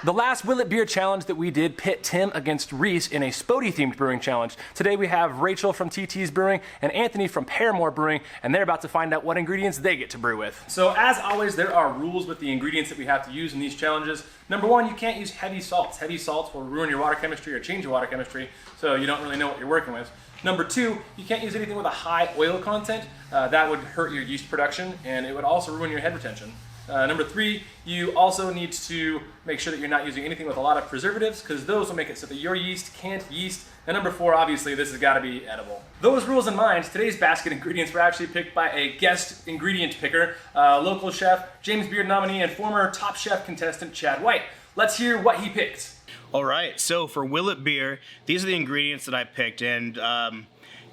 The last Will It Beer challenge that we did pit Tim against Reese in a Spodey-themed brewing challenge. Today we have Rachel from TT's Brewing and Anthony from Paramour Brewing, and they're about to find out what ingredients they get to brew with. So as always, there are rules with the ingredients that we have to use in these challenges. Number one, you can't use heavy salts. Heavy salts will ruin your water chemistry or change your water chemistry, so you don't really know what you're working with. Number two, you can't use anything with a high oil content. That would hurt your yeast production, and it would also ruin your head retention. Number three, you also need to make sure that you're not using anything with a lot of preservatives, because those will make it so that your yeast can't yeast. And number four, obviously, this has got to be edible. Those rules in mind, today's basket ingredients were actually picked by a guest ingredient picker, local chef, James Beard nominee, and former Top Chef contestant Chad White. Let's hear what he picked. All right, so for Will It Beer, these are the ingredients that I picked, and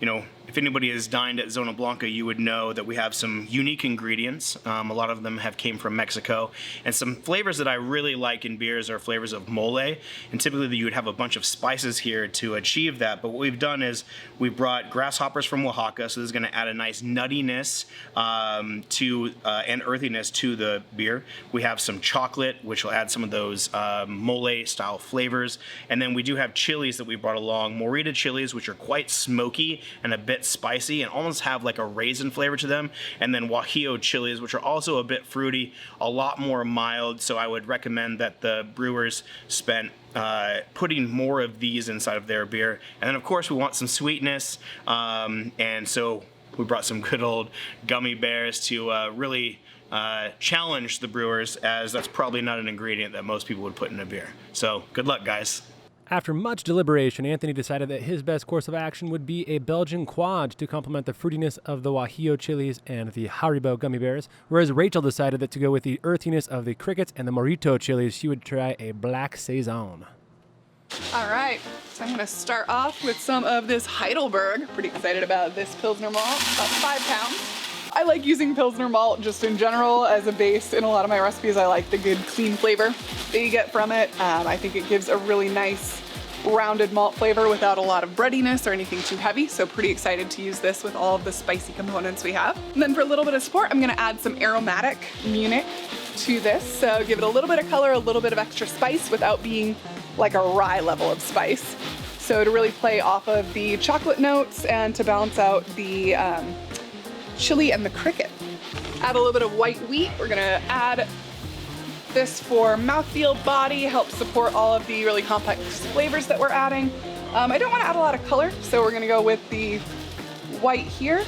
you know, if anybody has dined at Zona Blanca, you would know that we have some unique ingredients. A lot of them came from Mexico. And some flavors that I really like in beers are flavors of mole. And typically you would have a bunch of spices here to achieve that. But what we've done is we brought grasshoppers from Oaxaca, so this is gonna add a nice nuttiness and earthiness to the beer. We have some chocolate, which will add some of those mole style flavors. And then we do have chilies that we brought along, morita chilies, which are quite smoky and a bit spicy and almost have like a raisin flavor to them, and then Guajillo chilies, which are also a bit fruity, a lot more mild. So I would recommend that the brewers spent putting more of these inside of their beer. And then of course we want some sweetness, and so we brought some good old gummy bears to really challenge the brewers, as that's probably not an ingredient that most people would put in a beer. So good luck, guys. After much deliberation, Anthony decided that his best course of action would be a Belgian quad to complement the fruitiness of the Guajillo chilies and the Haribo gummy bears, whereas Rachel decided that to go with the earthiness of the crickets and the Morito chilies, she would try a black saison. All right, so I'm gonna start off with some of this Heidelberg. Pretty excited about this Pilsner malt, about 5 pounds. I like using Pilsner malt just in general as a base in a lot of my recipes. I like the good clean flavor that you get from it. I think it gives a really nice rounded malt flavor without a lot of breadiness or anything too heavy. So pretty excited to use this with all of the spicy components we have. And then for a little bit of support, I'm gonna add some aromatic Munich to this. So give it a little bit of color, a little bit of extra spice without being like a rye level of spice. So to really play off of the chocolate notes and to balance out the chili and the cricket. Add a little bit of white wheat. We're gonna add this for mouthfeel, body, help support all of the really complex flavors that we're adding. I don't wanna add a lot of color, so we're gonna go with the white here.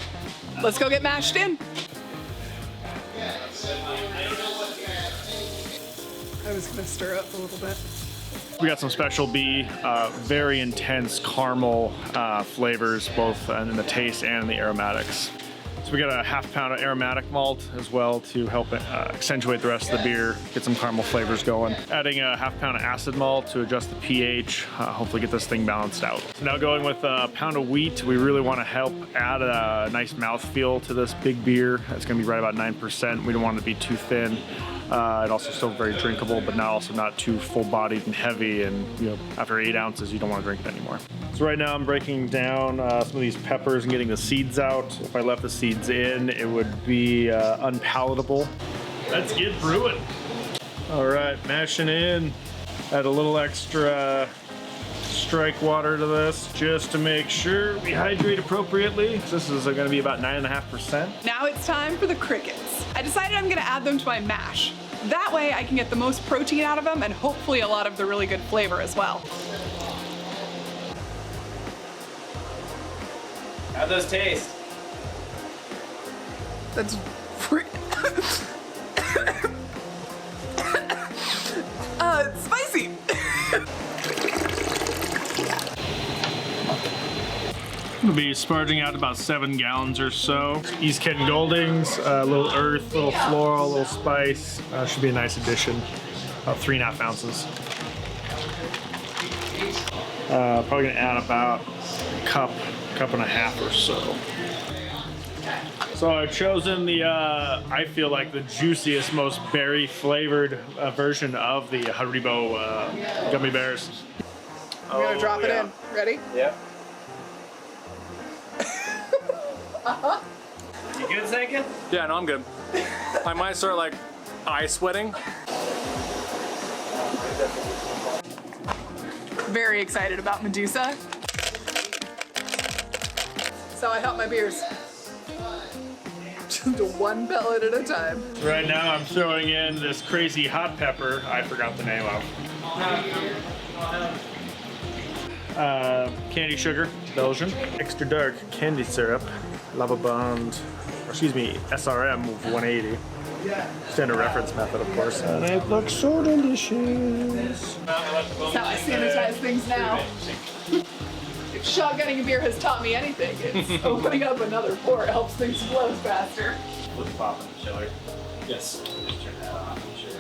Let's go get mashed in. I was gonna stir up a little bit. We got some Special B, very intense caramel flavors, both in the taste and in the aromatics. So we got a 1/2 pound of aromatic malt as well to help accentuate the rest of the beer, get some caramel flavors going. Adding a 1/2 pound of acid malt to adjust the pH, hopefully get this thing balanced out. So now going with a pound of wheat, we really want to help add a nice mouthfeel to this big beer. It's going to be right about 9%. We don't want it to be too thin. It also still very drinkable, but now also not too full-bodied and heavy. And you know, after 8 ounces, you don't want to drink it anymore. So right now I'm breaking down some of these peppers and getting the seeds out. If I left the seeds in, it would be unpalatable. Let's get brewing. All right, mashing in. Add a little extra strike water to this just to make sure we hydrate appropriately. This is going to be about 9.5%. Now it's time for the crickets. I decided I'm gonna add them to my mash. That way I can get the most protein out of them and hopefully a lot of the really good flavor as well. How'd those taste? That's spicy. We'll be sparging out about 7 gallons or so. East Kent Goldings, a little earth, a little floral, a little spice. Should be a nice addition. About 3.5 ounces. Probably gonna add about a cup and a half or so. So I've chosen the, I feel like the juiciest, most berry flavored version of the Haribo gummy bears. I'm gonna drop it in. Ready? Yeah. You good, Sanka? Yeah, no, I'm good. I might start like eye sweating. Very excited about Medusa. So I hop my beers. Just one pellet at a time. Right now I'm throwing in this crazy hot pepper I forgot the name of. Candy sugar, Belgian. Extra dark candy syrup, Lava Bond, or excuse me, SRM of 180. Standard reference method, of course. And it looks so delicious. That's how I sanitize things now. If shotgunning a beer has taught me anything, it's opening up another port helps things flow faster. Let's pop in the chiller. Yes. Just turn that off. Sure.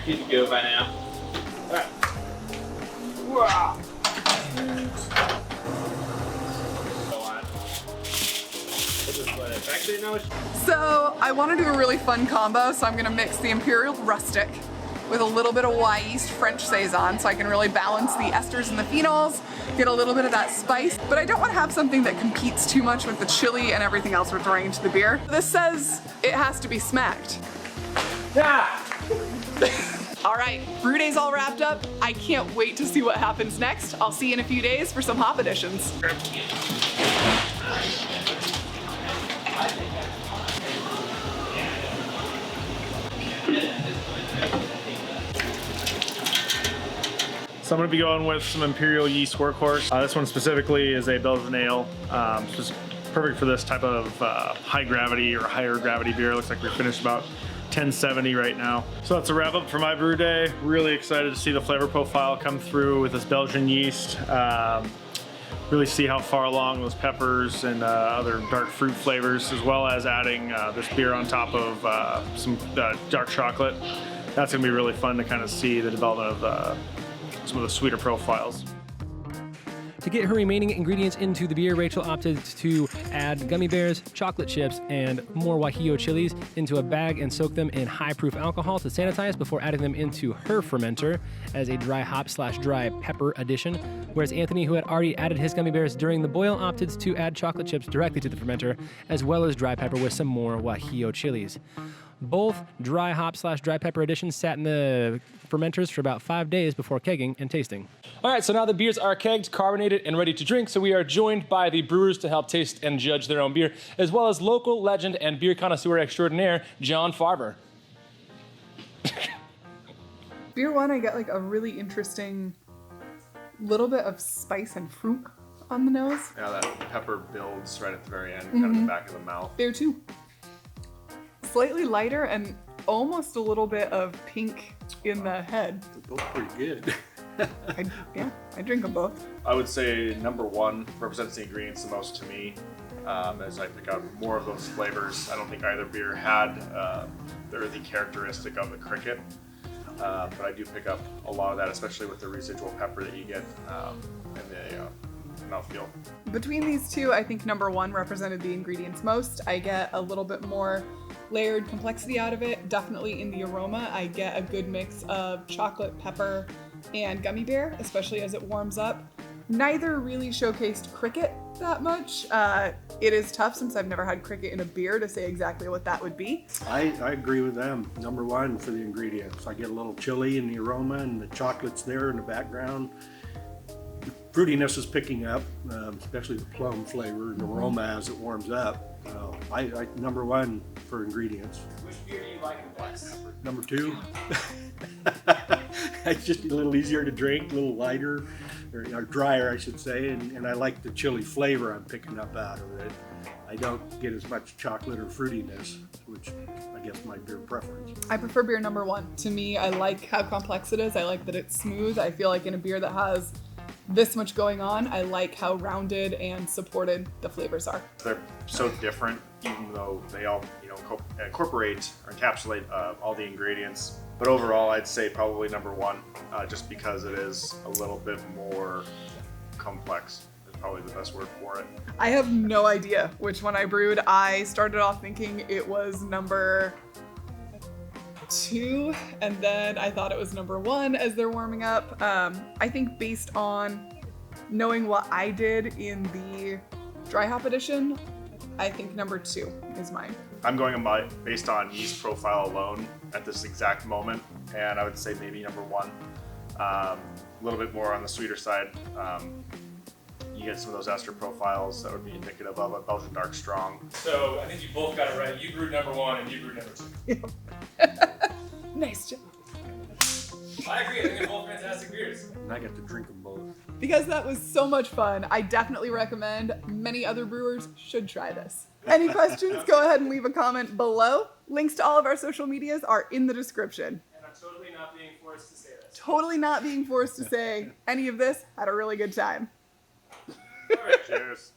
Good to go by now. Alright. Wow. Actually, no. So I want to do a really fun combo, so I'm going to mix the Imperial Rustic with a little bit of Y yeast French Saison, so I can really balance the esters and the phenols, get a little bit of that spice, but I don't want to have something that competes too much with the chili and everything else we're throwing into the beer. This says it has to be smacked. Yeah. All right, brew day's all wrapped up. I can't wait to see what happens next. I'll see you in a few days for some hop additions. So I'm going to be going with some Imperial Yeast Workhorse. This one specifically is a Belgian ale. Just perfect for this type of high gravity or higher gravity beer. Looks like we finished about 1070 right now. So that's a wrap up for my brew day. Really excited to see the flavor profile come through with this Belgian yeast. Really see how far along those peppers and other dark fruit flavors, as well as adding this beer on top of some dark chocolate. That's gonna be really fun to kind of see the development of some of the sweeter profiles. To get her remaining ingredients into the beer, Rachel opted to add gummy bears, chocolate chips, and more guajillo chilies into a bag and soak them in high-proof alcohol to sanitize before adding them into her fermenter as a dry hop / dry pepper addition. Whereas Anthony, who had already added his gummy bears during the boil, opted to add chocolate chips directly to the fermenter, as well as dry pepper with some more guajillo chilies. Both dry hop / dry pepper additions sat in the fermenters for about 5 days before kegging and tasting. All right, so now the beers are kegged, carbonated, and ready to drink. So we are joined by the brewers to help taste and judge their own beer, as well as local legend and beer connoisseur extraordinaire, John Farber. Beer one, I get like a really interesting little bit of spice and fruit on the nose. Yeah, that pepper builds right at the very end, kind of the back of the mouth. Beer two. Slightly lighter and almost a little bit of pink in the head. They're both pretty good. I drink them both. I would say number one represents the ingredients the most to me, as I pick up more of those flavors. I don't think either beer had the earthy characteristic of the cricket, but I do pick up a lot of that, especially with the residual pepper that you get in the mouthfeel. Between these two, I think number one represented the ingredients most. I get a little bit more layered complexity out of it. Definitely in the aroma, I get a good mix of chocolate, pepper, and gummy bear, especially as it warms up. Neither really showcased cricket that much. It is tough since I've never had cricket in a beer to say exactly what that would be. I agree with them. Number one for the ingredients. I get a little chili in the aroma and the chocolate's there in the background. The fruitiness is picking up, especially the plum flavor and aroma as it warms up. I number one for ingredients. Which beer do you like the best? Number two. It's just a little easier to drink, a little lighter, or drier, I should say, and I like the chili flavor I'm picking up out of it. I don't get as much chocolate or fruitiness, which I guess my beer preference. I prefer beer number one. To me, I like how complex it is. I like that it's smooth. I feel like in a beer that has this much going on, I like how rounded and supported the flavors are. They're so different, even though they all, incorporate or encapsulate all the ingredients. But overall, I'd say probably number one, just because it is a little bit more complex. Is probably the best word for it. I have no idea which one I brewed. I started off thinking it was number two, and then I thought it was number one as they're warming up. I think based on knowing what I did in the dry hop edition, I think number two is mine. I'm going based on yeast profile alone at this exact moment, and I would say maybe number one. A little bit more on the sweeter side. You get some of those ester profiles that would be indicative of a Belgian dark strong. So I think you both got it right. You brewed number 1 and you brewed number 2. Nice job. I agree. I think they're both fantastic beers. And I got to drink them both. Because that was so much fun, I definitely recommend many other brewers should try this. Any questions? Go ahead and leave a comment below. Links to all of our social medias are in the description. And I'm totally not being forced to say this. Totally not being forced to say any of this. Had a really good time. All right. Cheers.